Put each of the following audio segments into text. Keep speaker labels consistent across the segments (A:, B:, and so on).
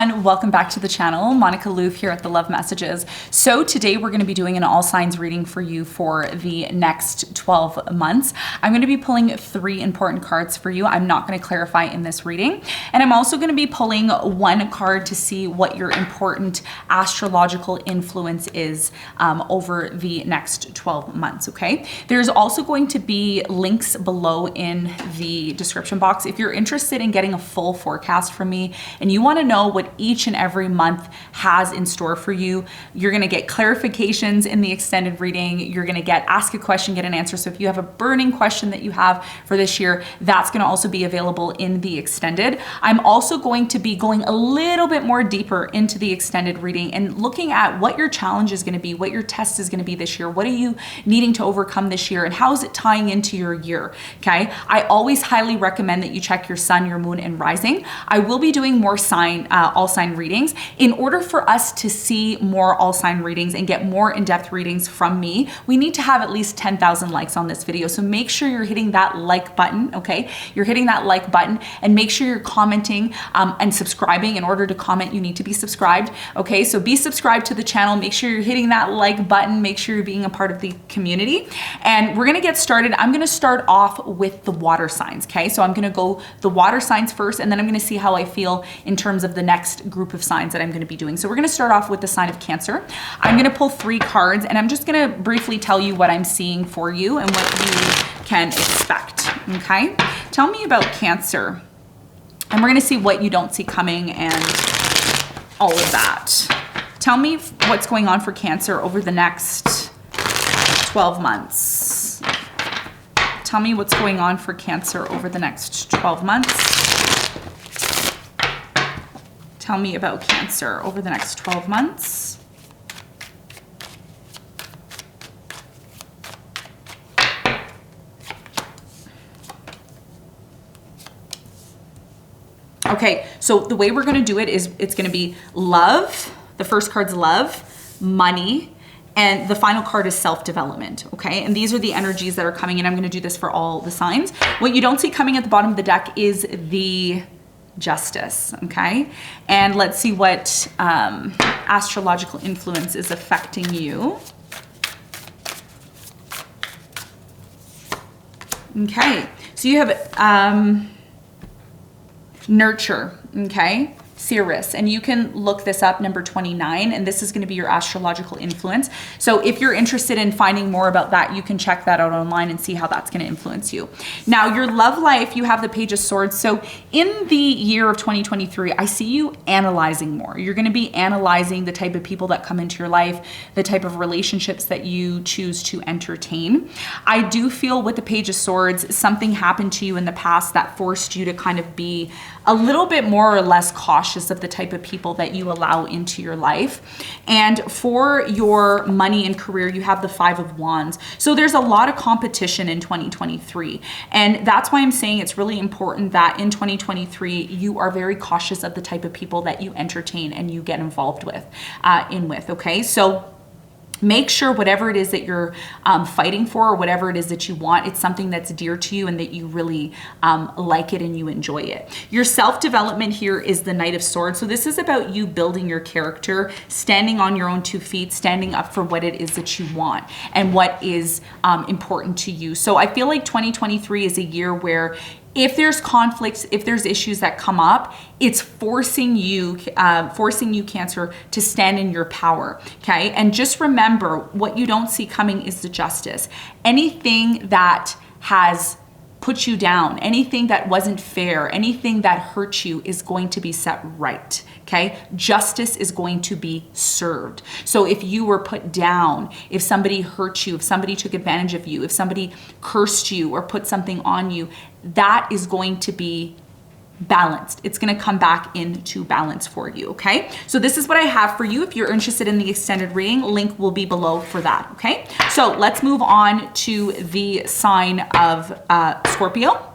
A: And welcome back to the channel. Monica Loof here at the Love Messages. So today we're going to be doing an all signs reading for you for the next 12 months. I'm going to be pulling 3 important cards for you. I'm not going to clarify in this reading. And I'm also going to be pulling 1 card to see what your important astrological influence is over the next 12 months, okay? There's also going to be links below in the description box. If you're interested in getting a full forecast from me and you want to know what each and every month has in store for you, you're going to get clarifications in the extended reading. You're going to get ask a question, get an answer. So if you have a burning question that you have for this year, that's going to also be available in the extended. I'm also going to be going a little bit more deeper into the extended reading and looking at what your challenge is going to be, what your test is going to be this year. What are you needing to overcome this year and how is it tying into your year? Okay. I always highly recommend that you check your sun, your moon, and rising. I will be doing more all sign readings. In order for us to see more all sign readings and get more in-depth readings from me, we need to have at least 10,000 likes on this video. So make sure you're hitting that like button, okay? You're hitting that like button and make sure you're commenting and subscribing. In order to comment, you need to be subscribed, okay? So be subscribed to the channel. Make sure you're hitting that like button. Make sure you're being a part of the community. And we're gonna get started. I'm gonna start off with the water signs, okay? So I'm gonna go the water signs first, and then I'm gonna see how I feel in terms of the next group of signs that I'm going to be doing. So we're going to start off with the sign of Cancer. I'm going to pull 3 cards and I'm just going to briefly tell you what I'm seeing for you and what you can expect. Okay. Tell me about Cancer. And we're going to see what you don't see coming and all of that. Tell me what's going on for Cancer over the next 12 months. Tell me what's going on for Cancer over the next 12 months. Tell me about Cancer over the next 12 months. Okay, so the way we're going to do it is it's going to be love. The first card's love, money, and the final card is self-development, okay? And these are the energies that are coming in. I'm going to do this for all the signs. What you don't see coming at the bottom of the deck is the Justice, okay? And let's see what astrological influence is affecting you. Okay, so you have nurture, okay? Cirrus, and you can look this up, number 29, and this is going to be your astrological influence. So if you're interested in finding more about that, you can check that out online and see how that's going to influence you. Now, your love life, you have the Page of Swords. So in the year of 2023, I see you analyzing more. You're going to be analyzing the type of people that come into your life, the type of relationships that you choose to entertain. I do feel with the Page of Swords, something happened to you in the past that forced you to kind of be a little bit more or less cautious of the type of people that you allow into your life. And for your money and career, you have the 5 of Wands. So there's a lot of competition in 2023. And that's why I'm saying it's really important that in 2023, you are very cautious of the type of people that you entertain and you get involved with, okay? So make sure whatever it is that you're fighting for or whatever it is that you want, it's something that's dear to you and that you really like it and you enjoy it. Your self-development here is the Knight of Swords. So this is about you building your character, standing on your own 2 feet, standing up for what it is that you want and what is important to you. So I feel like 2023 is a year where if there's conflicts, if there's issues that come up, it's forcing you, Cancer, to stand in your power, okay? And just remember, what you don't see coming is the Justice. Anything that has put you down, anything that wasn't fair, anything that hurt you is going to be set right, okay? Justice is going to be served. So if you were put down, if somebody hurt you, if somebody took advantage of you, if somebody cursed you or put something on you, that is going to be balanced. It's going to come back into balance for you, okay? So this is what I have for you. If you're interested in the extended reading, link will be below for that, okay? So let's move on to the sign of Scorpio.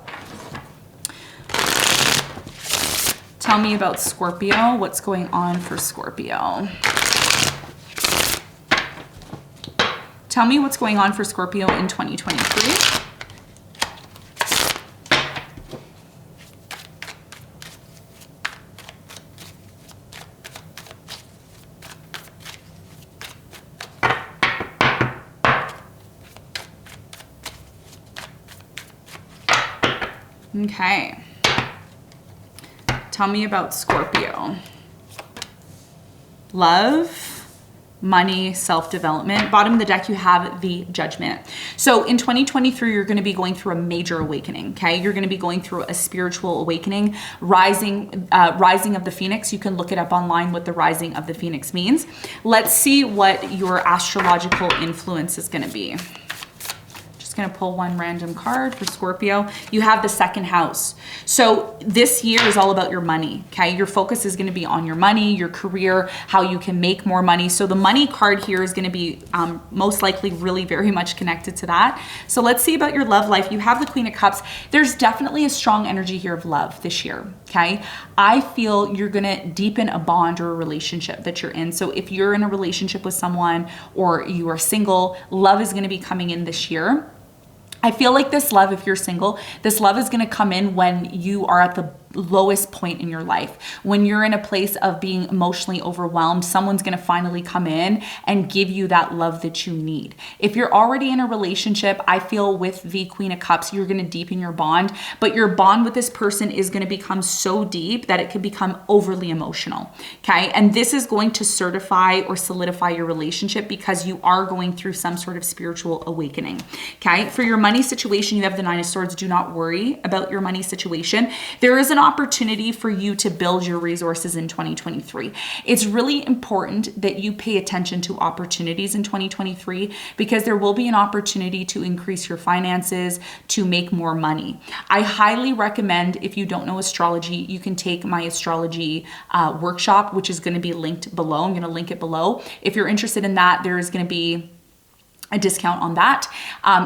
A: Tell me about Scorpio. What's going on for Scorpio? Tell me what's going on for Scorpio in 2023. Okay. Tell me about Scorpio. Love, money, self-development. Bottom of the deck, you have the Judgment. So in 2023, you're going to be going through a major awakening, okay? You're going to be going through a spiritual awakening, rising of the Phoenix. You can look it up online what the rising of the Phoenix means. Let's see what your astrological influence is going to be. Going to pull one random card for Scorpio. You have the second house. So this year is all about your money, okay? Your focus is going to be on your money, your career, how you can make more money. So the money card here is going to be most likely really very much connected to that. So let's see about your love life. You have the Queen of Cups. There's definitely a strong energy here of love this year, okay? I feel you're going to deepen a bond or a relationship that you're in. So if you're in a relationship with someone or you are single, love is going to be coming in this year. I feel like this love, if you're single, this love is going to come in when you are at the lowest point in your life. When you're in a place of being emotionally overwhelmed, someone's going to finally come in and give you that love that you need. If you're already in a relationship, I feel with the Queen of Cups, you're going to deepen your bond, but your bond with this person is going to become so deep that it could become overly emotional. Okay. And this is going to certify or solidify your relationship because you are going through some sort of spiritual awakening. Okay. For your money situation, you have the Nine of Swords. Do not worry about your money situation. There is an opportunity for you to build your resources in 2023. It's really important that you pay attention to opportunities in 2023 because there will be an opportunity to increase your finances, to make more money. I highly recommend, if you don't know astrology, you can take my astrology workshop, which is going to be linked below. I'm going to link it below. If you're interested in that, there is going to be a discount on that.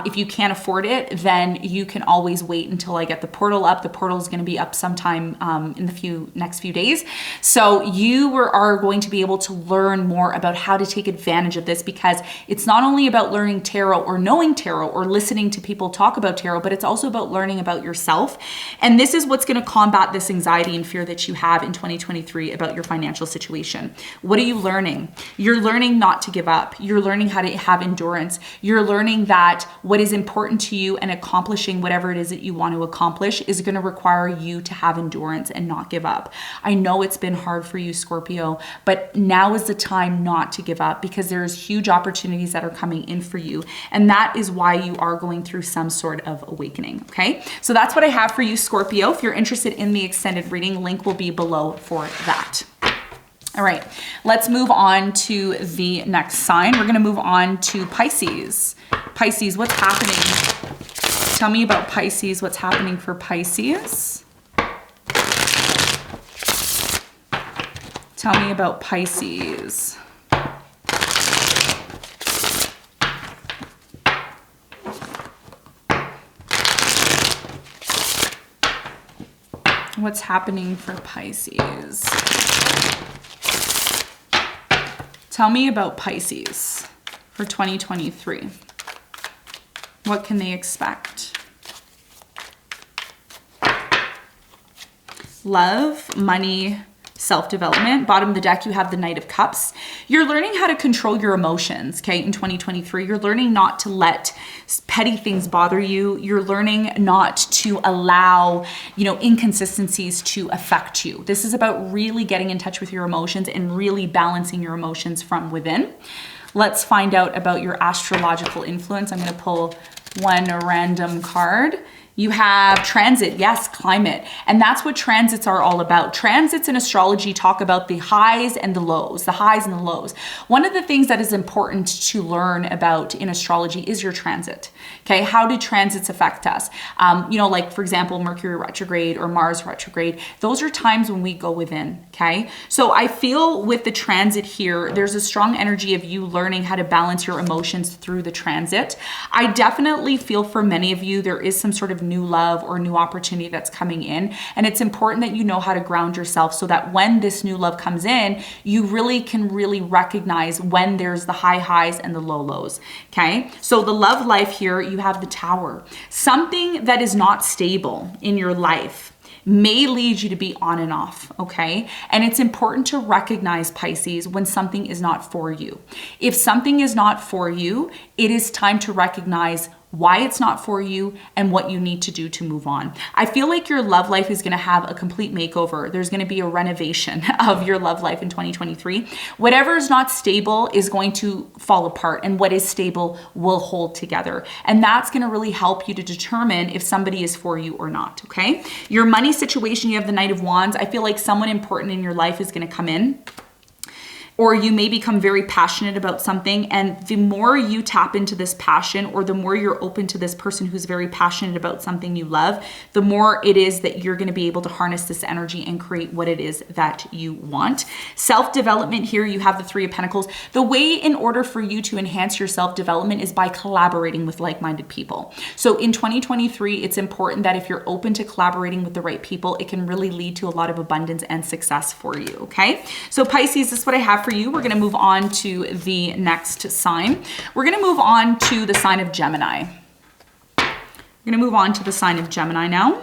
A: If you can't afford it, then you can always wait until I get the portal up. The portal is going to be up sometime in the next few days. So you are going to be able to learn more about how to take advantage of this because it's not only about learning tarot or knowing tarot or listening to people talk about tarot, but it's also about learning about yourself. And this is what's going to combat this anxiety and fear that you have in 2023 about your financial situation. What are you learning? You're learning not to give up. You're learning how to have endurance. You're learning that what is important to you and accomplishing whatever it is that you want to accomplish is going to require you to have endurance and not give up. I know it's been hard for you, Scorpio, but now is the time not to give up because there's huge opportunities that are coming in for you. And that is why you are going through some sort of awakening. Okay. So that's what I have for you, Scorpio. If you're interested in the extended reading, link will be below for that. All right, let's move on to the next sign. We're going to move on to Pisces. Pisces, what's happening? Tell me about Pisces. What's happening for Pisces? Tell me about Pisces. What's happening for Pisces? Tell me about Pisces for 2023. What can they expect? Love, money, self-development. Bottom of the deck, you have the Knight of Cups. You're learning how to control your emotions, okay, in 2023. You're learning not to let petty things bother you. You're learning not to allow, inconsistencies to affect you. This is about really getting in touch with your emotions and really balancing your emotions from within. Let's find out about your astrological influence. I'm going to pull one random card. You have transit, yes, climate. And that's what transits are all about. Transits in astrology talk about the highs and the lows, the highs and the lows. One of the things that is important to learn about in astrology is your transit. Okay, how do transits affect us? Like for example, Mercury retrograde or Mars retrograde. Those are times when we go within, okay? So I feel with the transit here, there's a strong energy of you learning how to balance your emotions through the transit. I definitely feel for many of you, there is some sort of new love or new opportunity that's coming in. And it's important that you know how to ground yourself so that when this new love comes in, you really can recognize when there's the high highs and the low lows. Okay. So the love life here, you have the Tower. Something that is not stable in your life may lead you to be on and off, okay? And it's important to recognize, Pisces, when something is not for you. If something is not for you, it is time to recognize why it's not for you, and what you need to do to move on. I feel like your love life is going to have a complete makeover. There's going to be a renovation of your love life in 2023. Whatever is not stable is going to fall apart, and what is stable will hold together. And that's going to really help you to determine if somebody is for you or not, okay? Your money situation, you have the Knight of Wands. I feel like someone important in your life is going to come in, or you may become very passionate about something. And the more you tap into this passion, or the more you're open to this person who's very passionate about something you love, the more it is that you're going to be able to harness this energy and create what it is that you want. Self-development here, you have the Three of Pentacles. The way in order for you to enhance your self-development is by collaborating with like-minded people. So in 2023, it's important that if you're open to collaborating with the right people, it can really lead to a lot of abundance and success for you, okay? So Pisces, this is what I have for you. We're going to move on to the next sign. We're going to move on to the sign of Gemini. We're going to move on to the sign of Gemini now.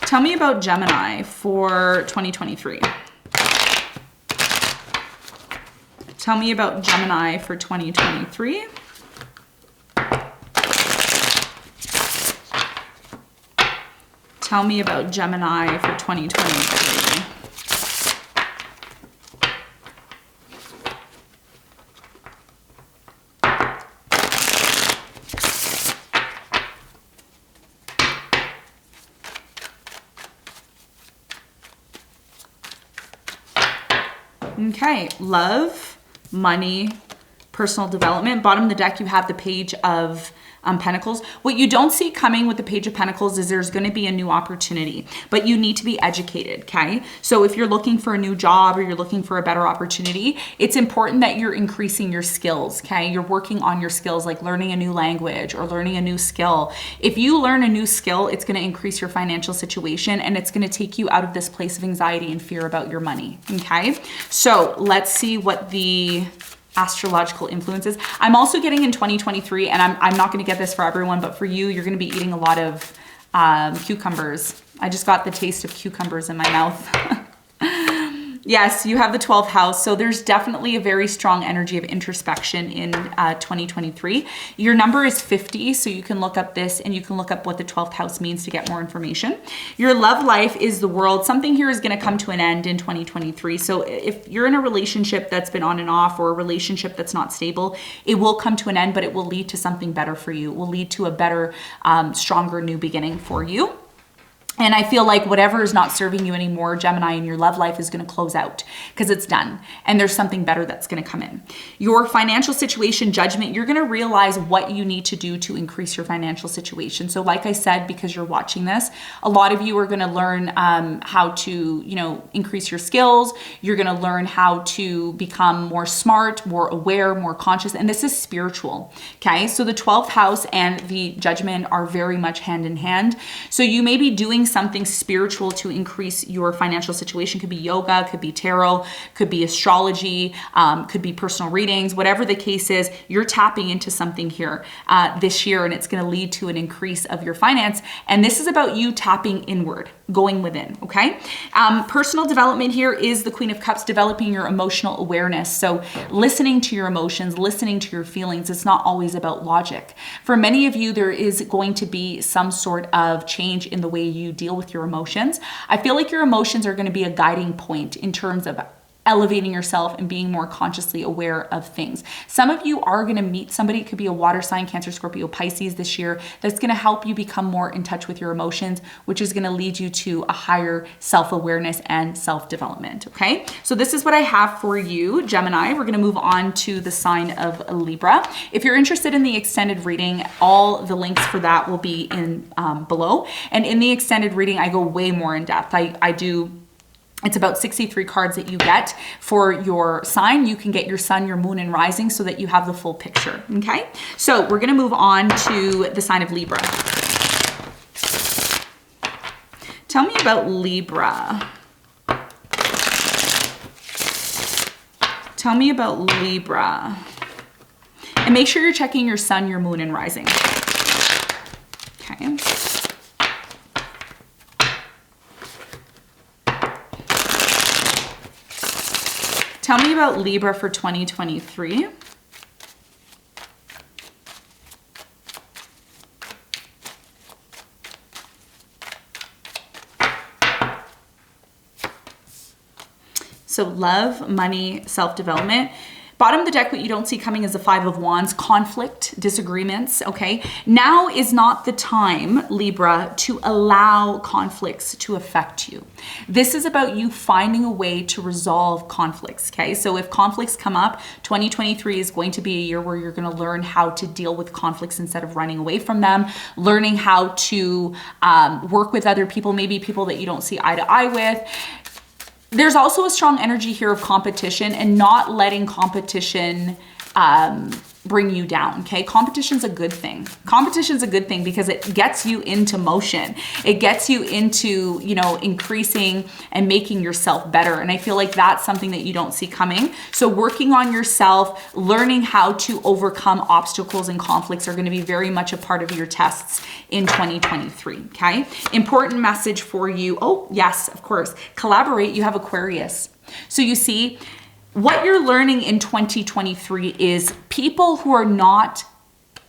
A: Tell me about Gemini for 2023. Tell me about Gemini for 2023. Tell me about Gemini for 2023. Okay, love, money, personal development. Bottom of the deck, you have the Page of Pentacles. What you don't see coming with the Page of Pentacles is there's going to be a new opportunity, but you need to be educated, okay? So if you're looking for a new job, or you're looking for a better opportunity, it's important that you're increasing your skills, okay? You're working on your skills, like learning a new language or learning a new skill. If you learn a new skill, it's going to increase your financial situation, and it's going to take you out of this place of anxiety and fear about your money, okay? So let's see what the astrological influences. I'm also getting in 2023, and I'm not going to get this for everyone, but for you, you're going to be eating a lot of cucumbers. I just got the taste of cucumbers in my mouth. Yes, you have the 12th house. So there's definitely a very strong energy of introspection in 2023. Your number is 50, so you can look up this, and you can look up what the 12th house means to get more information. Your love life is the World. Something here is going to come to an end in 2023. So if you're in a relationship that's been on and off, or a relationship that's not stable, it will come to an end, but it will lead to something better for you. It will lead to a better, stronger new beginning for you. And I feel like whatever is not serving you anymore, Gemini, in your love life is going to close out, because it's done. And there's something better that's going to come in. Your financial situation, Judgment, you're going to realize what you need to do to increase your financial situation. So like I said, because you're watching this, a lot of you are going to learn how to, increase your skills. You're going to learn how to become more smart, more aware, more conscious. And this is spiritual. Okay. So the 12th house and the Judgment are very much hand in hand. So you may be doing something spiritual to increase your financial situation. Could be yoga, could be tarot, could be astrology, could be personal readings, whatever the case is, you're tapping into something here this year, and it's going to lead to an increase of your finance. And this is about you tapping inward, going within, okay? Personal development here is the Queen of Cups, developing your emotional awareness. So listening to your emotions, listening to your feelings. It's not always about logic. For many of you, there is going to be some sort of change in the way you deal with your emotions. I feel like your emotions are going to be a guiding point in terms of elevating yourself and being more consciously aware of things. Some of you are going to meet somebody, it could be a water sign, Cancer, Scorpio, Pisces this year, that's going to help you become more in touch with your emotions, which is going to lead you to a higher self-awareness and self-development, okay? So this is what I have for you, Gemini. We're going to move on to the sign of Libra. If you're interested in the extended reading, all the links for that will be in below. And in the extended reading, I go way more in depth. It's about 63 cards that you get for your sign. You can get your sun, your moon, and rising so that you have the full picture, okay? So we're gonna move on to the sign of Libra. Tell me about Libra. Tell me about Libra. And make sure you're checking your sun, your moon, and rising. Okay. Tell me about Libra for 2023. So love, money, self-development. Bottom of the deck, what you don't see coming is the Five of Wands, conflict, disagreements, okay? Now is not the time, Libra, to allow conflicts to affect you. This is about you finding a way to resolve conflicts, okay? So if conflicts come up, 2023 is going to be a year where you're gonna learn how to deal with conflicts instead of running away from them, learning how to work with other people, maybe people that you don't see eye to eye with. There's also a strong energy here of competition and not letting competition bring you down, okay? Competition's a good thing. Competition's a good thing because it gets you into motion. It gets you into, you know, increasing and making yourself better. And I feel like that's something that you don't see coming. So working on yourself, learning how to overcome obstacles and conflicts are going to be very much a part of your tests in 2023, okay? Important message for you. Oh, yes, of course. Collaborate. You have Aquarius. So you see, what you're learning in 2023 is people who are not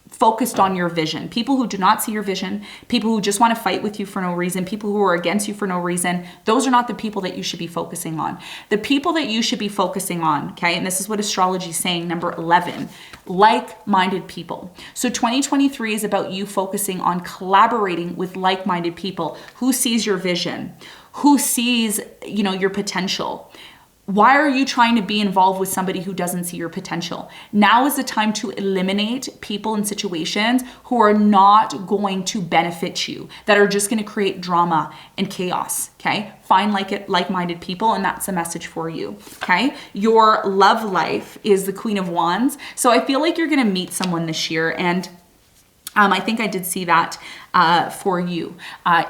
A: focused on your vision, people who do not see your vision, people who just want to fight with you for no reason, people who are against you for no reason, those are not the people that you should be focusing on. The people that you should be focusing on, okay, and this is what astrology is saying, number 11, like-minded people. So 2023 is about you focusing on collaborating with like-minded people who sees your vision, who sees, you know, your potential. Why are you trying to be involved with somebody who doesn't see your potential? Now is the time to eliminate people and situations who are not going to benefit you, that are just going to create drama and chaos, okay? Find like-minded people, and that's a message for you, okay? Your love life is the Queen of Wands. So I feel like you're going to meet someone this year, and I think I did see that for you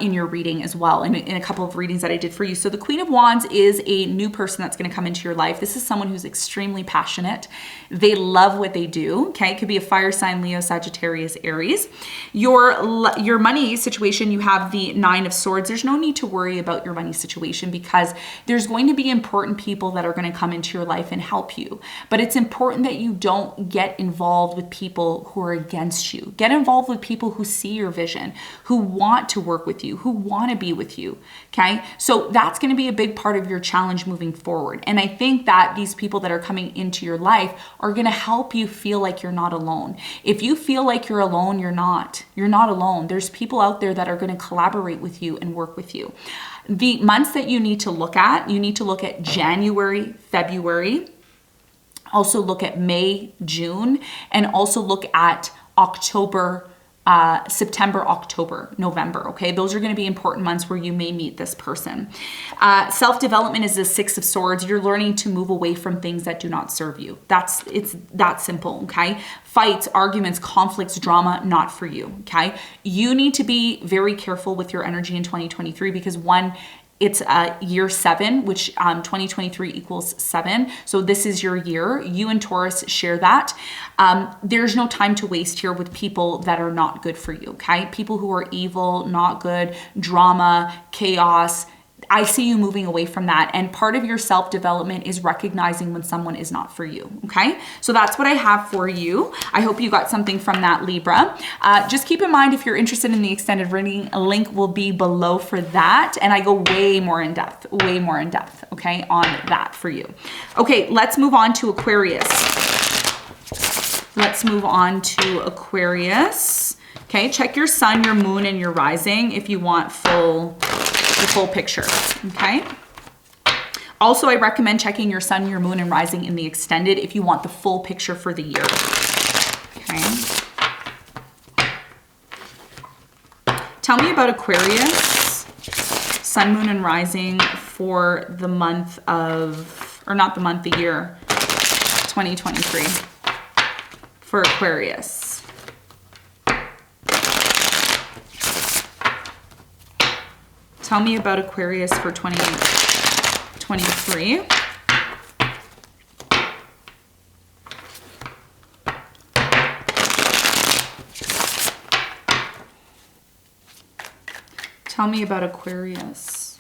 A: in your reading as well, in a couple of readings that I did for you. So the Queen of Wands is a new person that's going to come into your life. This is someone who's extremely passionate. They love what they do, okay? It could be a fire sign, Leo, Sagittarius, Aries. Your money situation, you have the Nine of Swords. There's no need to worry about your money situation because there's going to be important people that are going to come into your life and help you. But it's important that you don't get involved with people who are against you. Get involved with people who see your vision, who want to work with you, who want to be with you, okay? So that's going to be a big part of your challenge moving forward. And I think that these people that are coming into your life are going to help you feel like you're not alone. If you feel like you're alone, you're not. You're not alone. There's people out there that are going to collaborate with you and work with you. The months that you need to look at, you need to look at January, February, also look at May, June, and also look at October, September, October, November, okay? Those are going to be important months where you may meet this person. Self-development is the Six of Swords. You're learning to move away from things that do not serve you. It's that simple, okay? Fights, arguments, conflicts, drama, not for you, okay? You need to be very careful with your energy in 2023 because one, it's year 7, which 2023 equals 7. So this is your year. You and Taurus share that. There's no time to waste here with people that are not good for you, okay? People who are evil, not good, drama, chaos. I see you moving away from that. And part of your self-development is recognizing when someone is not for you, okay? So that's what I have for you. I hope you got something from that, Libra. Just keep in mind, if you're interested in the extended reading, a link will be below for that. And I go way more in depth, okay, on that for you. Okay, let's move on to Aquarius. Okay, check your sun, your moon, and your rising if you want the full picture, okay? Also, I recommend checking your sun, your moon, and rising in the extended if you want the full picture for the year, okay? Tell me about Aquarius, sun, moon, and rising for the month of, or not the month, the year 2023 for Aquarius. Tell me about Aquarius for 2023. Tell me about Aquarius.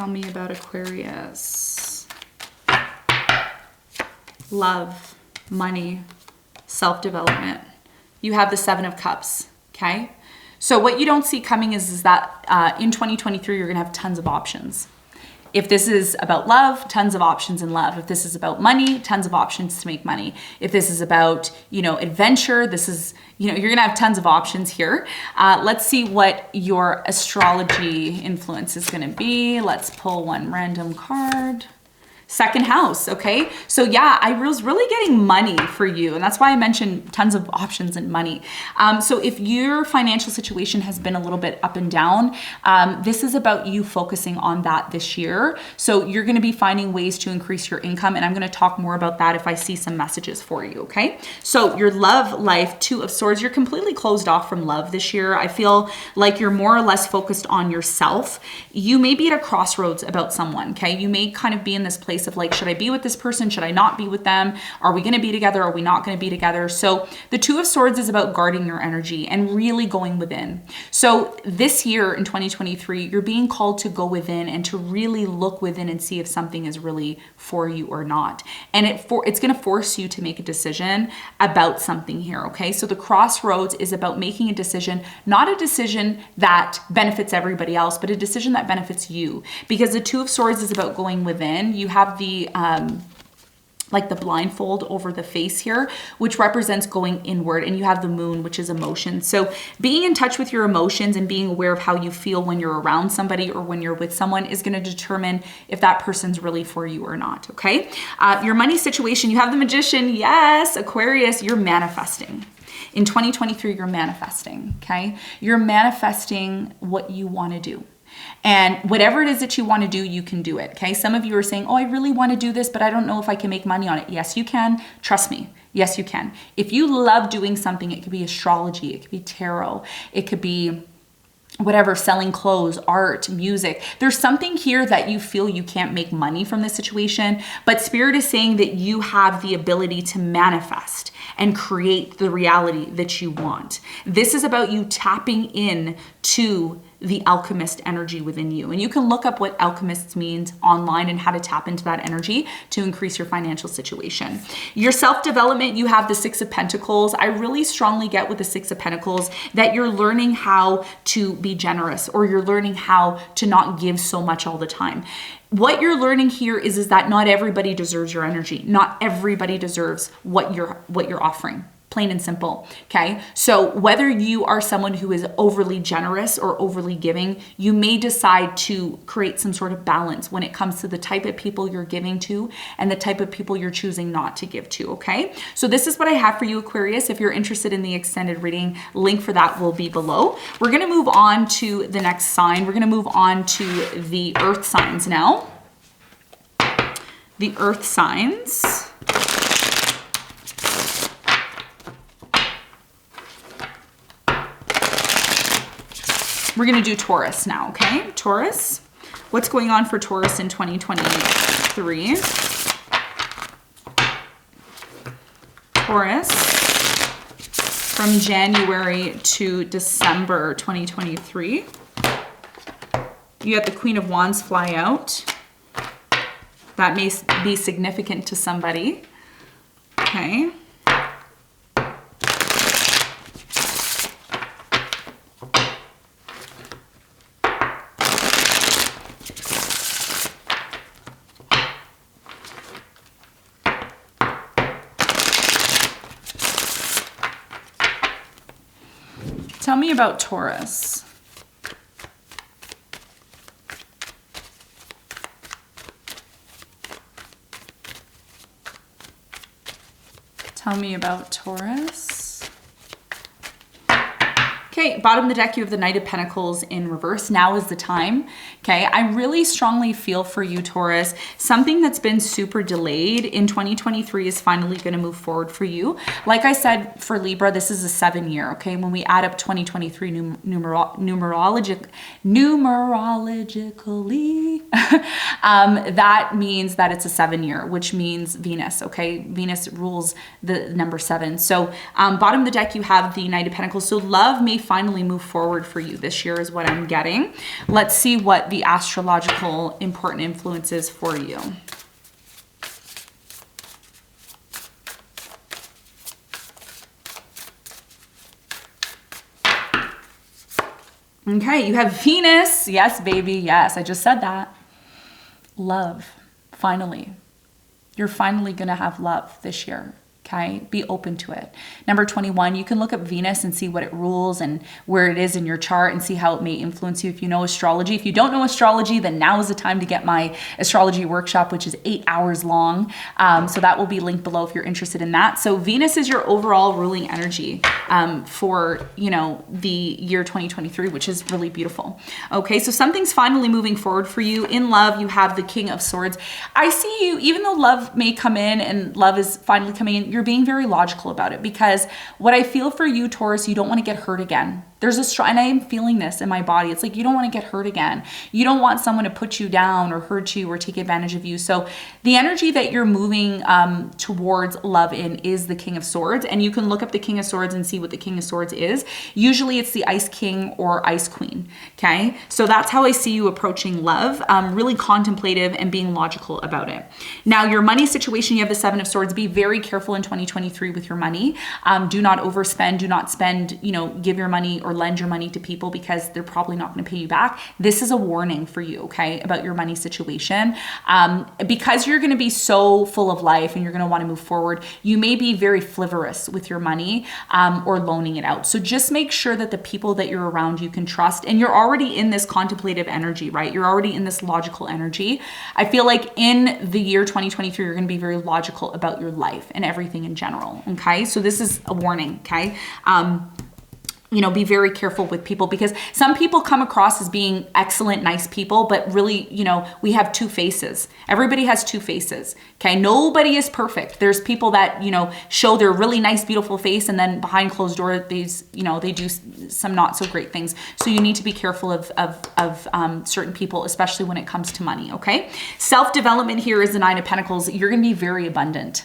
A: Tell me about Aquarius. Love, money, self-development. You have the Seven of Cups, okay? So what you don't see coming is that in 2023, you're gonna have tons of options. If this is about love, tons of options in love. If this is about money, tons of options to make money. If this is about, you know, adventure, this is, you know, you're gonna have tons of options here. Let's see what your astrology influence is gonna be. Let's pull one random card. Second house, okay? So yeah, I was really getting money for you, and that's why I mentioned tons of options and money. So if your financial situation has been a little bit up and down, this is about you focusing on that this year. So you're gonna be finding ways to increase your income, and I'm gonna talk more about that if I see some messages for you, okay? So your love life, Two of Swords, you're completely closed off from love this year. I feel like you're more or less focused on yourself. You may be at a crossroads about someone, okay? You may kind of be in this place of like, should I be with this person? Should I not be with them? Are we going to be together? Are we not going to be together? So the Two of Swords is about guarding your energy and really going within. So this year in 2023, you're being called to go within and to really look within and see if something is really for you or not. And it's going to force you to make a decision about something here, okay? So the crossroads is about making a decision, not a decision that benefits everybody else, but a decision that benefits you. Because the Two of Swords is about going within. You have the like the blindfold over the face here, which represents going inward, and you have the Moon, which is emotion. So being in touch with your emotions and being aware of how you feel when you're around somebody or when you're with someone is going to determine if that person's really for you or not, okay? Your money situation, you have the Magician. Yes, Aquarius, you're manifesting. In 2023, you're manifesting, okay? You're manifesting what you want to do. And whatever it is that you want to do, you can do it, okay? Some of you are saying, oh, I really want to do this, but I don't know if I can make money on it. Yes, you can. Trust me. Yes, you can. If you love doing something, it could be astrology, it could be tarot, it could be whatever, selling clothes, art, music. There's something here that you feel you can't make money from this situation, but Spirit is saying that you have the ability to manifest and create the reality that you want. This is about you tapping in to the alchemist energy within you. And you can look up what alchemists means online and how to tap into that energy to increase your financial situation. Your self-development, you have the Six of Pentacles. I really strongly get with the Six of Pentacles that you're learning how to be generous, or you're learning how to not give so much all the time. What you're learning here is that not everybody deserves your energy. Not everybody deserves what you're offering. Plain and simple, okay? So whether you are someone who is overly generous or overly giving, you may decide to create some sort of balance when it comes to the type of people you're giving to and the type of people you're choosing not to give to, okay? So this is what I have for you, Aquarius. If you're interested in the extended reading, link for that will be below. We're gonna move on to the next sign. We're gonna move on to the earth signs now. The earth signs. We're gonna do Taurus now, okay? Taurus, what's going on for Taurus in 2023? Taurus, from January to December 2023. You got the Queen of Wands fly out. That may be significant to somebody, okay? Tell me about Taurus. Tell me about Taurus. Okay, bottom of the deck, you have the Knight of Pentacles in reverse. Now is the time, okay? I really strongly feel for you, Taurus. Something that's been super delayed in 2023 is finally gonna move forward for you. Like I said, for Libra, this is a 7-year, okay? When we add up 2023 numerologically, that means that it's a 7-year, which means Venus, okay? Venus rules the number 7. So bottom of the deck, you have the Knight of Pentacles. So love may finally move forward for you this year is what I'm getting. Let's see what the astrological important influence is for you. Okay, you have Venus. Yes, baby. Yes, I just said that. Love, finally. You're finally going to have love this year. Okay, be open to it. Number 21, you can look up Venus and see what it rules and where it is in your chart and see how it may influence you if you know astrology. If you don't know astrology, then now is the time to get my astrology workshop, which is 8 hours long. So that will be linked below if you're interested in that. So Venus is your overall ruling energy for, you know, the year 2023, which is really beautiful. Okay, so something's finally moving forward for you. In love, you have the King of Swords. I see you, even though love may come in and love is finally coming in, you're being very logical about it, because what I feel for you, Taurus, you don't want to get hurt again. There's a strong, and I am feeling this in my body. It's like you don't want to get hurt again. You don't want someone to put you down or hurt you or take advantage of you. So the energy that you're moving towards love in is the King of Swords. And you can look up the King of Swords and see what the King of Swords is. Usually it's the Ice King or Ice Queen. Okay. So that's how I see you approaching love. Really contemplative and being logical about it. Now, your money situation, you have the Seven of Swords. Be very careful in 2023 with your money. Do not overspend. Do not spend, you know, give your money or lend your money to people because they're probably not going to pay you back. This is a warning for you, okay, about your money situation. Because you're going to be so full of life and you're going to want to move forward, you may be very frivolous with your money or loaning it out. So just make sure that the people that you're around you can trust, and you're already in this contemplative energy, right? You're already in this logical energy. I feel like in the year 2023, you're going to be very logical about your life and everything in general, okay? So this is a warning, okay? You know, be very careful with people, because some people come across as being excellent, nice people, but really, you know, we have two faces. Everybody has two faces, okay? Nobody is perfect. There's people that, you know, show their really nice, beautiful face, and then behind closed doors, these, you know, they do some not so great things. So you need to be careful of certain people, especially when it comes to money, okay? Self-development here is the Nine of Pentacles. You're going to be very abundant.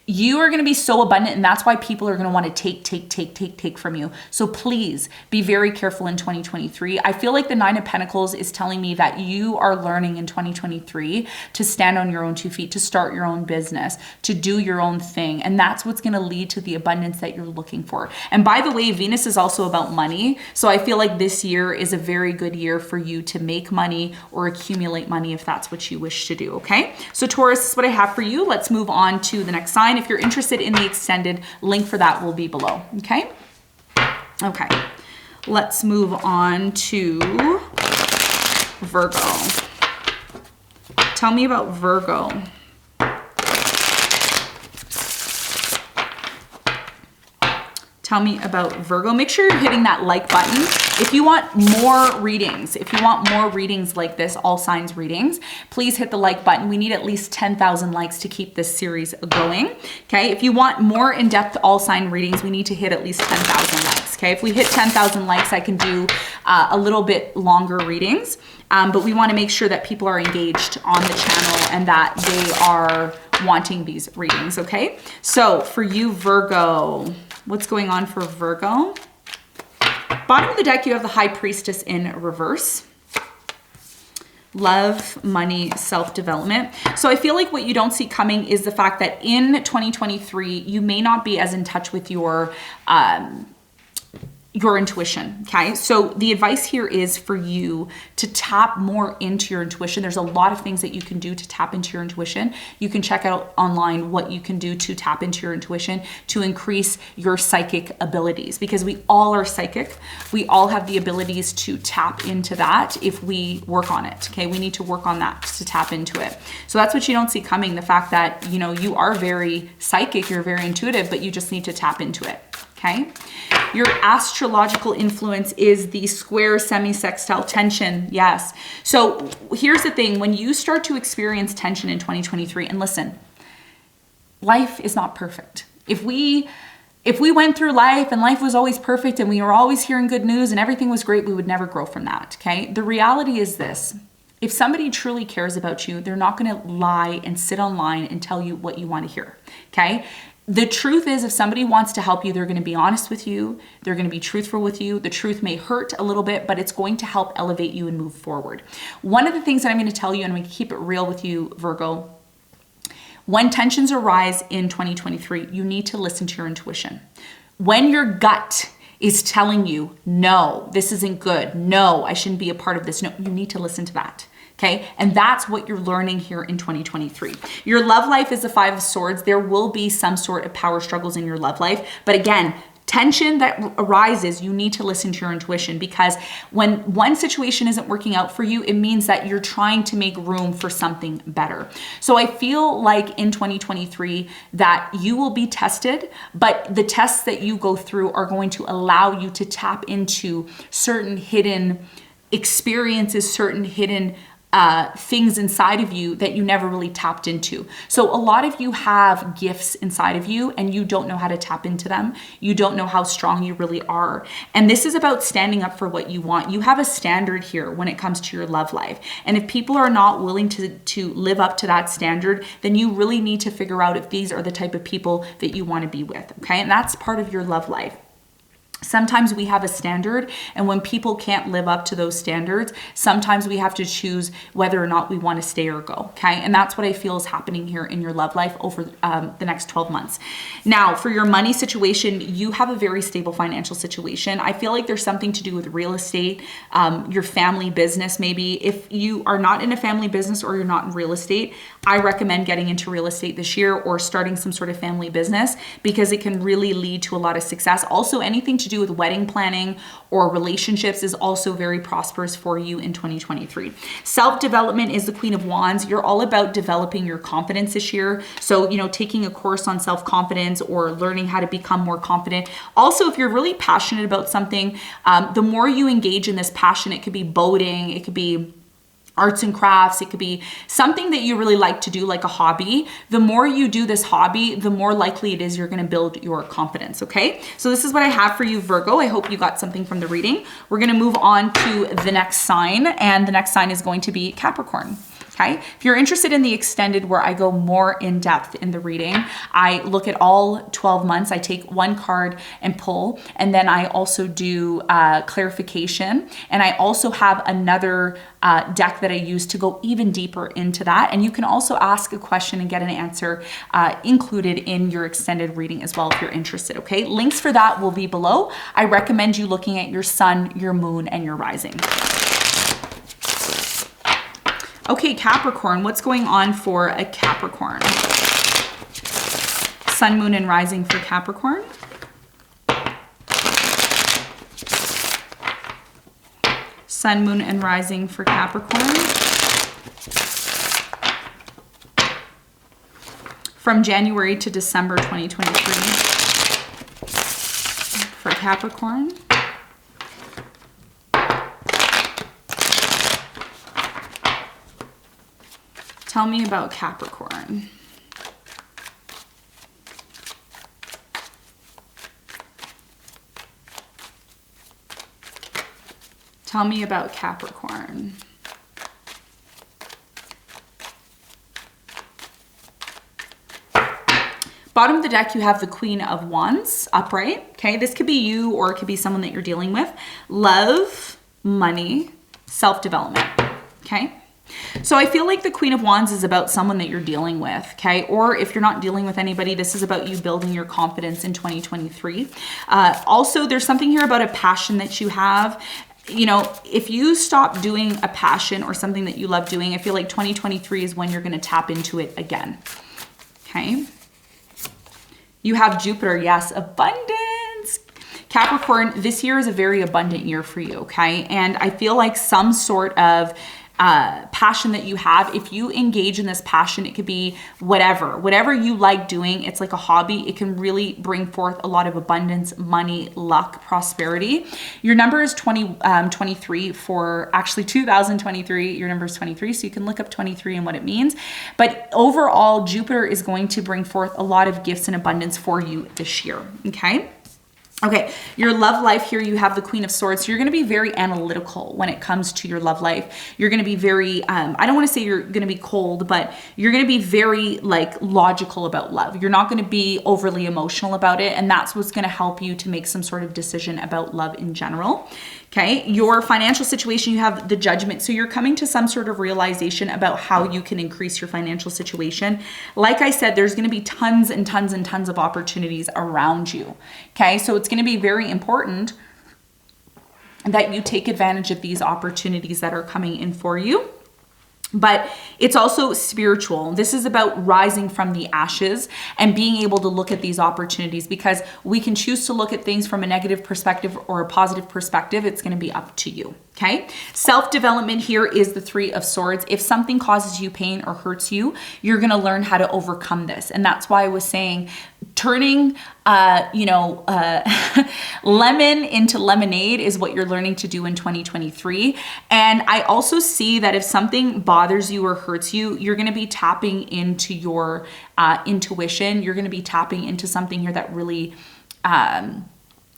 A: You are going to be so abundant, and that's why people are going to want to take from you. So please be very careful in 2023. I feel like the Nine of Pentacles is telling me that you are learning in 2023 to stand on your own 2 feet, to start your own business, to do your own thing. And that's what's going to lead to the abundance that you're looking for. And by the way, Venus is also about money. So I feel like this year is a very good year for you to make money or accumulate money if that's what you wish to do, okay? So Taurus, this is what I have for you. Let's move on to the next sign. If you're interested in the extended, link for that will be below, okay? Okay, let's move on to Virgo. Tell me about Virgo. Tell me about Virgo. Make sure you're hitting that like button. If you want more readings, like this, all signs readings, please hit the like button. We need at least 10,000 likes to keep this series going. Okay, if you want more in-depth all sign readings, we need to hit at least 10,000 likes. Okay, if we hit 10,000 likes, I can do a little bit longer readings, but we want to make sure that people are engaged on the channel and that they are wanting these readings, okay? So for you, Virgo, what's going on for Virgo? Bottom of the deck, you have the High Priestess in reverse. Love, money, self-development. So I feel like what you don't see coming is the fact that in 2023, you may not be as in touch with your intuition, okay? So the advice here is for you to tap more into your intuition. There's a lot of things that you can do to tap into your intuition. You can check out online what you can do to tap into your intuition to increase your psychic abilities, because we all are psychic. We all have the abilities to tap into that if we work on it, okay? We need to work on that to tap into it. So that's what you don't see coming, the fact that, you know, you are very psychic, you're very intuitive, but you just need to tap into it. Okay, your astrological influence is the square semi-sextile tension. Yes. So here's the thing. When you start to experience tension in 2023, and listen, life is not perfect. If we went through life and life was always perfect and we were always hearing good news and everything was great, we would never grow from that. Okay. The reality is this. If somebody truly cares about you, they're not going to lie and sit online and tell you what you want to hear. Okay. The truth is, if somebody wants to help you, they're going to be honest with you. They're going to be truthful with you. The truth may hurt a little bit, but it's going to help elevate you and move forward. One of the things that I'm going to tell you, and I'm going to keep it real with you, Virgo, when tensions arise in 2023, you need to listen to your intuition. When your gut is telling you, no, this isn't good. No, I shouldn't be a part of this. No, you need to listen to that. Okay, and that's what you're learning here in 2023. Your love life is the Five of Swords. There will be some sort of power struggles in your love life. But again, tension that arises, you need to listen to your intuition, because when one situation isn't working out for you, it means that you're trying to make room for something better. So I feel like in 2023 that you will be tested, but the tests that you go through are going to allow you to tap into certain hidden experiences, certain hidden things inside of you that you never really tapped into. So a lot of you have gifts inside of you and you don't know how to tap into them. You don't know how strong you really are. And this is about standing up for what you want. You have a standard here when it comes to your love life. And if people are not willing to live up to that standard, then you really need to figure out if these are the type of people that you want to be with. Okay. And that's part of your love life. Sometimes we have a standard, and when people can't live up to those standards, sometimes we have to choose whether or not we want to stay or go, okay? And that's what I feel is happening here in your love life over the next 12 months. Now, for your money situation, you have a very stable financial situation. I feel like there's something to do with real estate, your family business maybe. If you are not in a family business or you're not in real estate, I recommend getting into real estate this year or starting some sort of family business, because it can really lead to a lot of success. Also, anything to do with wedding planning or relationships is also very prosperous for you in 2023. Self-development is the Queen of Wands. You're all about developing your confidence this year. So, taking a course on self-confidence or learning how to become more confident. Also, if you're really passionate about something, the more you engage in this passion, it could be boating, it could be arts and crafts, it could be something that you really like to do, like a hobby. The more you do this hobby, the more likely it is you're going to build your confidence, okay? So this is what I have for you, Virgo. I hope you got something from the reading. We're going to move on to the next sign, and the next sign is going to be Capricorn. Okay. If you're interested in the extended, where I go more in depth in the reading, I look at all 12 months. I take one card and pull, and then I also do clarification. And I also have another deck that I use to go even deeper into that. And you can also ask a question and get an answer included in your extended reading as well if you're interested. Okay. Links for that will be below. I recommend you looking at your sun, your moon, and your rising. Okay, Capricorn, what's going on for a Capricorn? Sun, moon, and rising for Capricorn. Sun, moon, and rising for Capricorn. From January to December 2023 for Capricorn. Tell me about Capricorn. Tell me about Capricorn. Bottom of the deck, you have the Queen of Wands upright. Okay, this could be you or it could be someone that you're dealing with. Love, money, self-development. Okay. So I feel like the Queen of Wands is about someone that you're dealing with, okay? Or if you're not dealing with anybody, this is about you building your confidence in 2023. Also, there's something here about a passion that you have. If you stop doing a passion or something that you love doing, I feel like 2023 is when you're going to tap into it again, okay? You have Jupiter, yes, abundance. Capricorn, this year is a very abundant year for you, okay? And I feel like some sort of passion that you have, if you engage in this passion, it could be whatever you like doing. It's like a hobby. It can really bring forth a lot of abundance, money, luck, prosperity. Your number is 23 for actually 2023. Your number is 23. So you can look up 23 and what it means. But overall, Jupiter is going to bring forth a lot of gifts and abundance for you this year. Okay. Okay, your love life here, you have the Queen of Swords. So you're going to be very analytical when it comes to your love life. You're going to be very, I don't want to say you're going to be cold, but you're going to be very like logical about love. You're not going to be overly emotional about it. And that's what's going to help you to make some sort of decision about love in general. Okay, your financial situation, you have the Judgment. So you're coming to some sort of realization about how you can increase your financial situation. Like I said, there's going to be tons and tons and tons of opportunities around you. Okay, so it's going to be very important that you take advantage of these opportunities that are coming in for you. But it's also spiritual. This is about rising from the ashes and being able to look at these opportunities, because we can choose to look at things from a negative perspective or a positive perspective. It's going to be up to you. Okay. Self-development here is the Three of Swords. If something causes you pain or hurts you, you're going to learn how to overcome this. And that's why I was saying turning, lemon into lemonade is what you're learning to do in 2023. And I also see that if something bothers you or hurts you, you're going to be tapping into your intuition. You're going to be tapping into something here that really,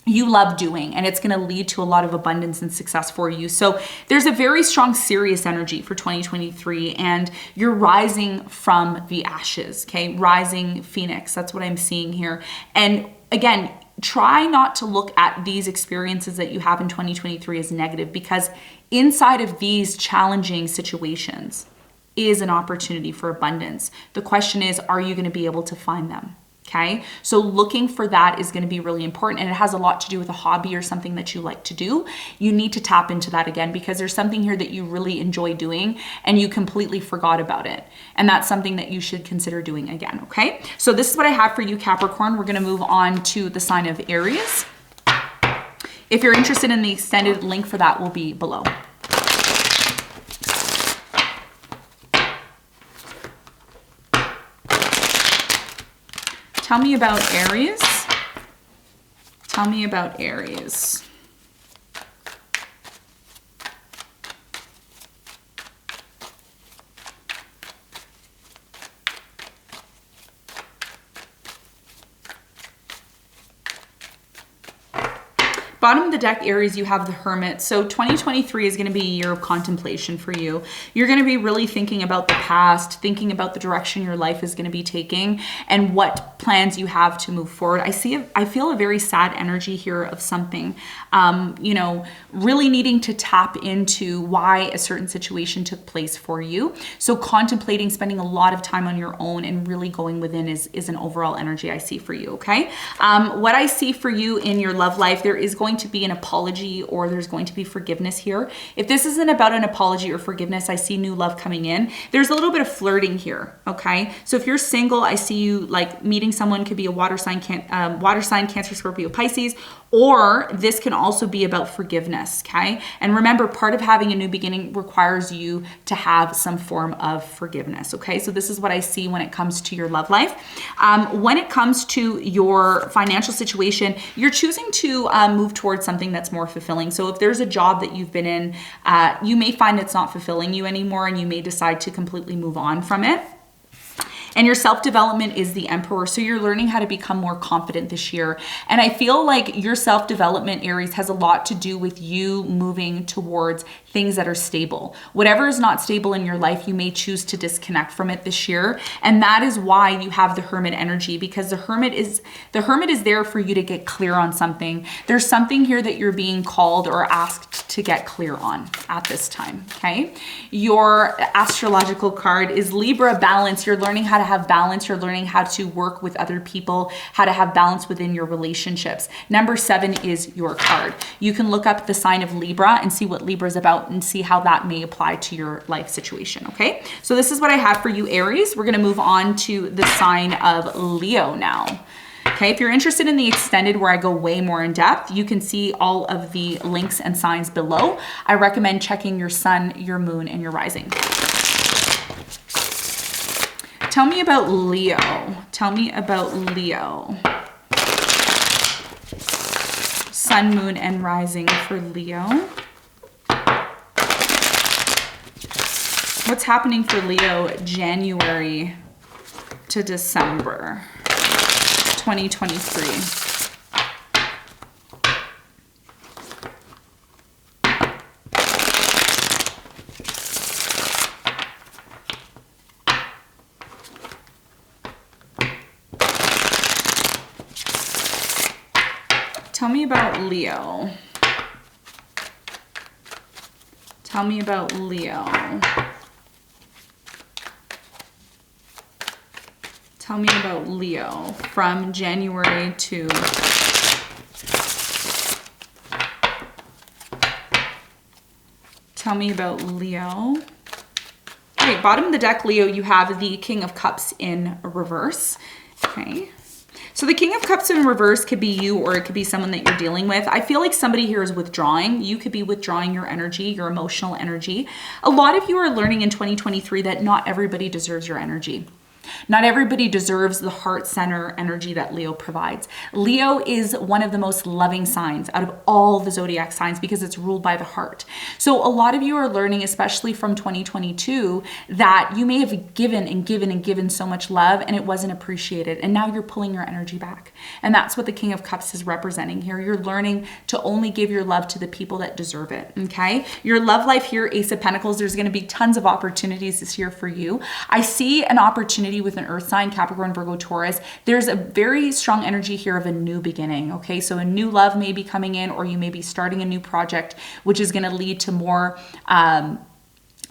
A: you love doing, and it's going to lead to a lot of abundance and success for you. So there's a very strong serious energy for 2023, and you're rising from the ashes. Okay. Rising Phoenix. That's what I'm seeing here. And again, try not to look at these experiences that you have in 2023 as negative, because inside of these challenging situations is an opportunity for abundance. The question is, are you going to be able to find them? Okay, so looking for that is going to be really important, and it has a lot to do with a hobby or something that you like to do. You need to tap into that again, because there's something here that you really enjoy doing and you completely forgot about it. And that's something that you should consider doing again. Okay, so this is what I have for you, Capricorn. We're going to move on to the sign of Aries. If you're interested in the extended link for that will be below. Tell me about Aries. Tell me about Aries. Bottom of the deck, Aries, you have the Hermit. So 2023 is going to be a year of contemplation for you. You're going to be really thinking about the past, thinking about the direction your life is going to be taking and what plans you have to move forward. I feel a very sad energy here of something, really needing to tap into why a certain situation took place for you. So contemplating, spending a lot of time on your own and really going within is an overall energy I see for you. Okay. What I see for you in your love life, there is going to be an apology, or there's going to be forgiveness here. If this isn't about an apology or forgiveness, I see new love coming in. There's a little bit of flirting here. Okay. So if you're single, I see you like meeting someone, could be a water sign, Cancer, Scorpio, Pisces, or this can also be about forgiveness. Okay. And remember, part of having a new beginning requires you to have some form of forgiveness. Okay. So this is what I see when it comes to your love life. When it comes to your financial situation, you're choosing to move towards something that's more fulfilling. So if there's a job that you've been in, you may find it's not fulfilling you anymore, and you may decide to completely move on from it. And your self-development is the Emperor. So you're learning how to become more confident this year. And I feel like your self-development, Aries, has a lot to do with you moving towards things that are stable. Whatever is not stable in your life, you may choose to disconnect from it this year. And that is why you have the Hermit energy, because the Hermit is there for you to get clear on something. There's something here that you're being called or asked to get clear on at this time. Okay. Your astrological card is Libra, balance. You're learning how to have balance. You're learning how to work with other people, how to have balance within your relationships. Number 7 is your card. You can look up the sign of Libra and see what Libra is about and see how that may apply to your life situation. Okay. So this is what I have for you, Aries. We're going to move on to the sign of Leo now. Okay. If you're interested in the extended where I go way more in depth, you can see all of the links and signs below. I recommend checking your sun, your moon, and your rising. Tell me about Leo. Tell me about Leo. Sun, moon, and rising for Leo. What's happening for Leo January to December 2023? Tell me about Leo. Tell me about Leo. Tell me about Leo from January to... Tell me about Leo. Okay, bottom of the deck, Leo, you have the King of Cups in reverse. Okay. So the King of Cups in reverse could be you, or it could be someone that you're dealing with. I feel like somebody here is withdrawing. You could be withdrawing your energy, your emotional energy. A lot of you are learning in 2023 that not everybody deserves your energy. Not everybody deserves the heart center energy that Leo provides. Leo is one of the most loving signs out of all the zodiac signs because it's ruled by the heart. So a lot of you are learning, especially from 2022, that you may have given and given and given so much love and it wasn't appreciated. And now you're pulling your energy back. And that's what the King of Cups is representing here. You're learning to only give your love to the people that deserve it. Okay. Your love life here, Ace of Pentacles, there's going to be tons of opportunities this year for you. I see an opportunity with an earth sign, Capricorn, Virgo, Taurus. There's a very strong energy here of a new beginning. Okay. So a new love may be coming in, or you may be starting a new project, which is going to lead to more,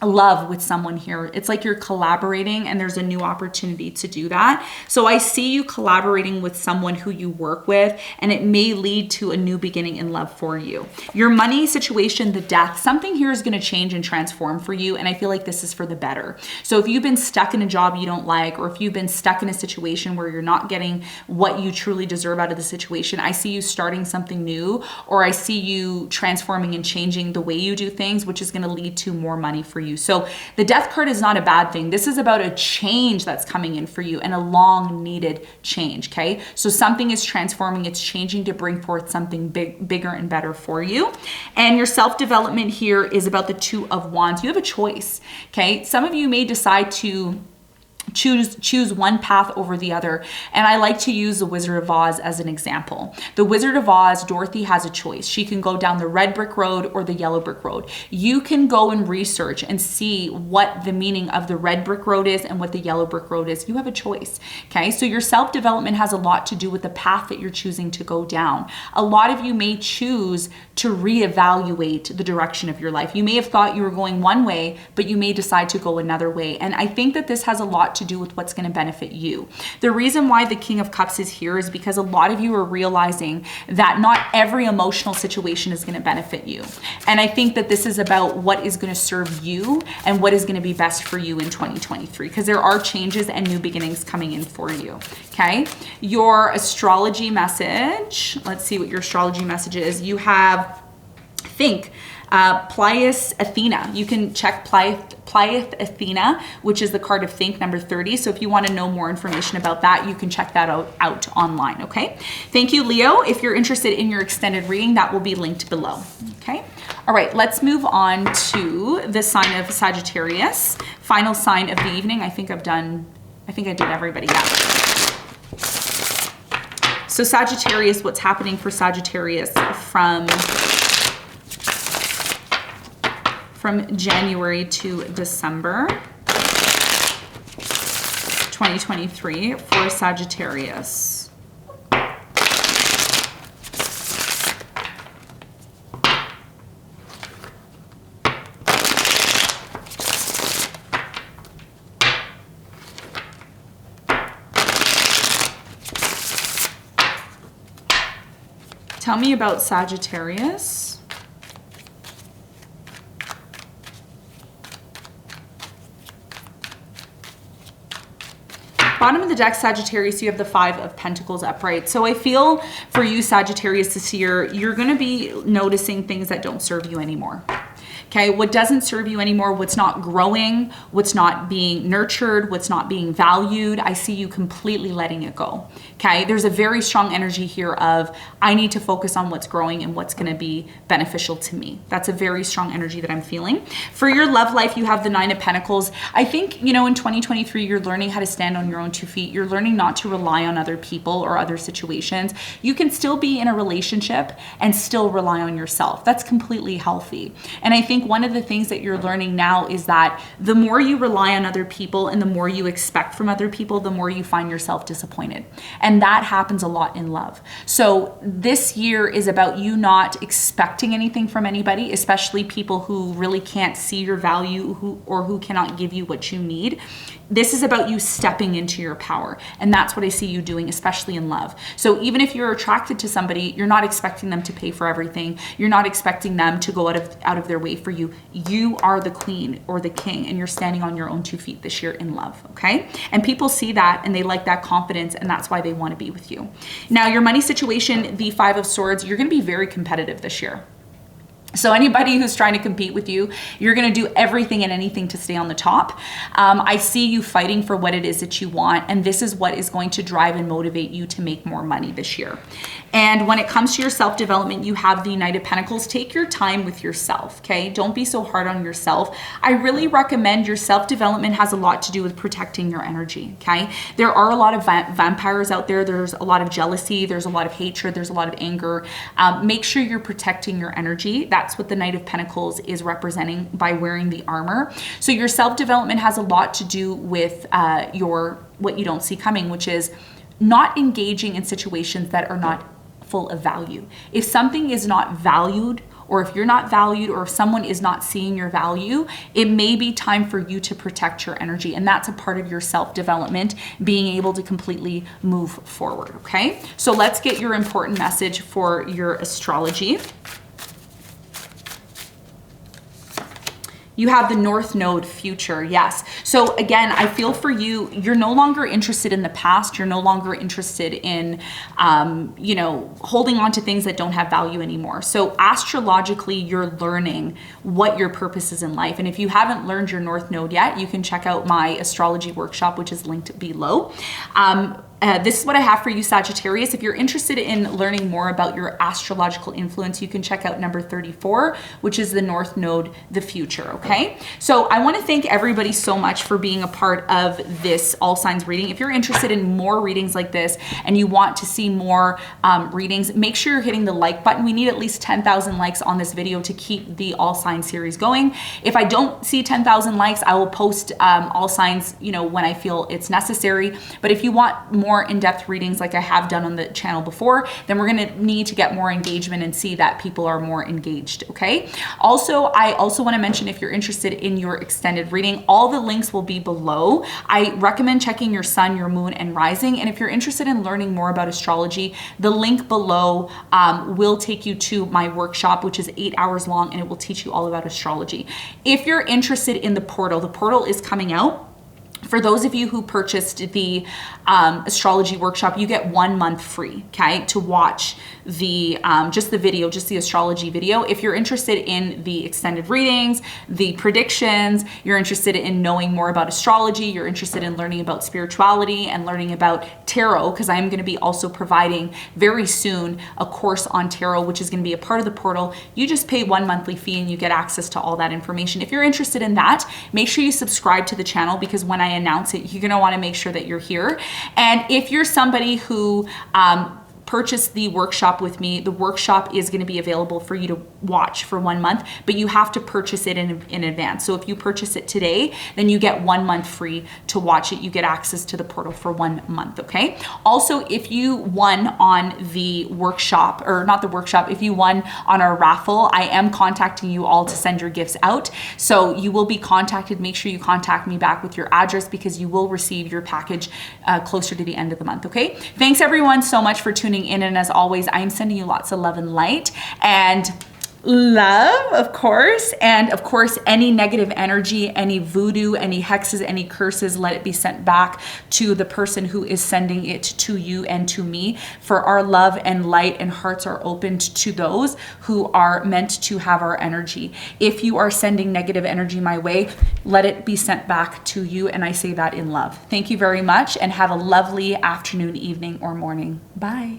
A: love with someone here. It's like you're collaborating and there's a new opportunity to do that. So I see you collaborating with someone who you work with, and it may lead to a new beginning in love for you. Your money situation, the death, something here is going to change and transform for you. And I feel like this is for the better. So if you've been stuck in a job you don't like, or if you've been stuck in a situation where you're not getting what you truly deserve out of the situation, I see you starting something new, or I see you transforming and changing the way you do things, which is going to lead to more money for you. So the death card is not a bad thing. This is about a change that's coming in for you, and a long needed change. Okay. So something is transforming, it's changing to bring forth something bigger and better for you. And your self-development here is about the Two of Wands. You have a choice. Okay. Some of you may decide to choose one path over the other. And I like to use the Wizard of Oz as an example. The Wizard of Oz, Dorothy has a choice. She can go down the red brick road or the yellow brick road. You can go and research and see what the meaning of the red brick road is and what the yellow brick road is. You have a choice. Okay. So your self-development has a lot to do with the path that you're choosing to go down. A lot of you may choose to reevaluate the direction of your life. You may have thought you were going one way, but you may decide to go another way. And I think that this has a lot to do with what's going to benefit you. The reason why the King of Cups is here is because a lot of you are realizing that not every emotional situation is going to benefit you. And I think that this is about what is going to serve you and what is going to be best for you in 2023, because there are changes and new beginnings coming in for you. Okay. Your astrology message. Let's see what your astrology message is. You have Think, Plius Athena. You can check Plius Athena, which is the card of Think, number 30. So if you want to know more information about that, you can check that out online. Okay. Thank you, Leo. If you're interested in your extended reading, that will be linked below. Okay. All right. Let's move on to the sign of Sagittarius. Final sign of the evening. I think I did everybody. Yeah. So Sagittarius, what's happening for Sagittarius from January to December 2023 for Sagittarius. Tell me about Sagittarius. Bottom of the deck, Sagittarius, you have the Five of Pentacles upright. So I feel for you, Sagittarius, this year, you're going to be noticing things that don't serve you anymore. Okay, what doesn't serve you anymore, what's not growing, what's not being nurtured, what's not being valued, I see you completely letting it go. Okay, there's a very strong energy here of, I need to focus on what's growing and what's going to be beneficial to me. That's a very strong energy that I'm feeling. For your love life, you have the Nine of Pentacles. I think, you know, in 2023, you're learning how to stand on your own 2 feet. You're learning not to rely on other people or other situations. You can still be in a relationship and still rely on yourself. That's completely healthy. And I think think one of the things that you're learning now is that the more you rely on other people and the more you expect from other people, the more you find yourself disappointed. And that happens a lot in love. So this year is about you not expecting anything from anybody, especially people who really can't see your value who cannot give you what you need. This is about you stepping into your power. And that's what I see you doing, especially in love. So even if you're attracted to somebody, you're not expecting them to pay for everything. You're not expecting them to go out of their way for you. You are the queen or the king, and you're standing on your own 2 feet this year in love, okay? And people see that and they like that confidence, and that's why they want to be with you. Now, your money situation, the 5 of Swords, you're going to be very competitive this year. So anybody who's trying to compete with you, you're going to do everything and anything to stay on the top. I see you fighting for what it is that you want, and this is what is going to drive and motivate you to make more money this year. And when it comes to your self-development, you have the Knight of Pentacles. Take your time with yourself, okay? Don't be so hard on yourself. I really recommend your self-development has a lot to do with protecting your energy, okay? There are a lot of vampires out there. There's a lot of jealousy. There's a lot of hatred. There's a lot of anger. Make sure you're protecting your energy. That's what the Knight of Pentacles is representing by wearing the armor. So your self-development has a lot to do with what you don't see coming, which is not engaging in situations that are not full of value. If something is not valued, or if you're not valued, or if someone is not seeing your value, it may be time for you to protect your energy. And that's a part of your self-development, being able to completely move forward, okay? So let's get your important message for your astrology. You have the North Node, future, yes. So again, I feel for you, you're no longer interested in the past. You're no longer interested in, holding on to things that don't have value anymore. So astrologically, you're learning what your purpose is in life. And if you haven't learned your North Node yet, you can check out my astrology workshop, which is linked below. This is what I have for you, Sagittarius. If you're interested in learning more about your astrological influence, you can check out number 34, which is the North Node, the future, okay? So I want to thank everybody so much for being a part of this all signs reading. If you're interested in more readings like this and you want to see more readings, make sure you're hitting the like button. We need at least 10,000 likes on this video to keep the all signs series going. If I don't see 10,000 likes, I will post all signs, when I feel it's necessary. But if you want more in-depth readings like I have done on the channel before, then we're going to need to get more engagement and see that people are more engaged, okay? Also, I also want to mention, if you're interested in your extended reading, all the links will be below. I recommend checking your sun, your moon, and rising. And if you're interested in learning more about astrology, the link below will take you to my workshop, which is 8 hours long, and it will teach you all about astrology. If you're interested in the portal is coming out. For those of you who purchased the astrology workshop, you get 1 month free, okay, to watch the just the astrology video. If you're interested in the extended readings, the predictions, you're interested in knowing more about astrology, you're interested in learning about spirituality and learning about tarot, because I'm going to be also providing very soon a course on tarot, which is going to be a part of the portal. You just pay 1 monthly fee and you get access to all that information. If you're interested in that, make sure you subscribe to the channel, because when I announce it, you're going to want to make sure that you're here. And if you're somebody who purchase the workshop with me, the workshop is going to be available for you to watch for 1 month, but you have to purchase it in advance. So if you purchase it today, then you get 1 month free to watch it. You get access to the portal for 1 month, okay? Also, if you won on the workshop, or not the workshop, if you won on our raffle, I am contacting you all to send your gifts out. So you will be contacted. Make sure you contact me back with your address, because you will receive your package closer to the end of the month, okay? Thanks everyone so much for tuning in, and as always, I'm sending you lots of love and light and love, of course. And of course, any negative energy, any voodoo, any hexes, any curses, let it be sent back to the person who is sending it to you and to me. For our love and light and hearts are opened to those who are meant to have our energy. If you are sending negative energy my way, let it be sent back to you. And I say that in love. Thank you very much, and have a lovely afternoon, evening, or morning. Bye.